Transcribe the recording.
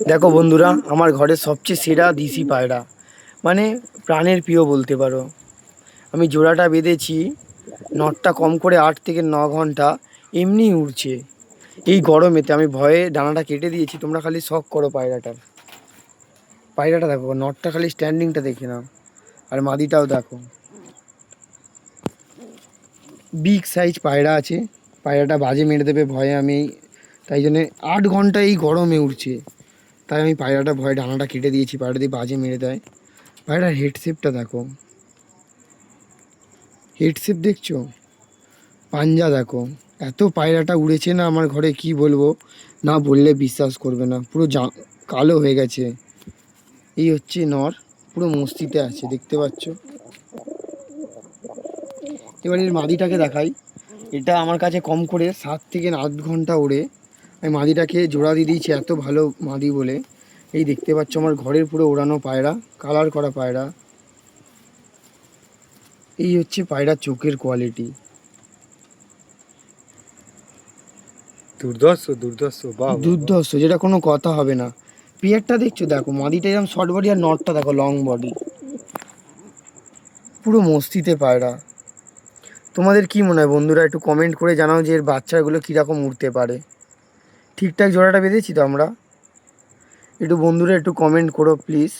দেখো বন্ধুরা, আমার ঘরের সবচেয়ে সেরা দেশি পায়রা, মানে প্রাণের প্রিয় বলতে পারো। আমি জোড়াটা বেঁধেছি, নটটা কম করে 8 থেকে 9 ঘন্টা এমনি উড়ছে। এই গরমেতে আমি ভয়ে ডানাটা কেটে দিয়েছি। তোমরা খালি শখ করো পায়রাটার। পায়রাটা দেখো, নটটা খালি স্ট্যান্ডিংটা দেখে নাও, আর মাদিটাও দেখো। বিগ সাইজ পায়রা আছে। পায়রাটা বাজে মেরে দেবে ভয়ে আমি, তাই জন্যে 8 ঘন্টা এই গরমে উড়ছে, তাই আমি পায়রাটা ভয়ে ডানাটা কেটে দিয়েছি। পায়রাটা দিয়ে বাজে মেরে দেয়। পায়রার হেডশেপটা দেখো, হেডশেপ দেখছো, পাঞ্জা দেখো। এত পায়রাটা উড়েছে না আমার ঘরে, কি বলবো, না বললে বিশ্বাস করবে না। পুরো কালো হয়ে গেছে। এই হচ্ছে নর, পুরো মস্তিতে আছে, দেখতে পাচ্ছ। এবার এর মাদিটাকে দেখাই। এটা আমার কাছে কম করে 7 থেকে 8 ঘন্টা ওড়ে। আমি মাদিটাকে জোড়া দিয়ে দিয়েছি, এত ভালো মাদি বলে। এই দেখতে পাচ্ছ আমার ঘরের পুরো ওড়ানো পায়রা, কালার করা পায়রা। এই হচ্ছে পায়রার চোখের কোয়ালিটি। দুর্ধর্ষ দুর্ধর্ষ, বাহ বাহ বাহ। দুর্ধর্ষ, যেটা কোনো কথা হবে না। পিয়ারটা দেখছো, দেখো মাদিটা এরকম শর্ট বডি, আর নটটা দেখো লং বডি, পুরো মস্তিতে পায়রা। তোমাদের কি মনে হয় বন্ধুরা, একটু কমেন্ট করে জানাও যে এর বাচ্চাগুলো কীরকম উড়তে পারে। ঠিকঠাক জোড়াটা বেঁধেছি তো আমরা? একটু বন্ধুরা একটু কমেন্ট করো প্লিজ।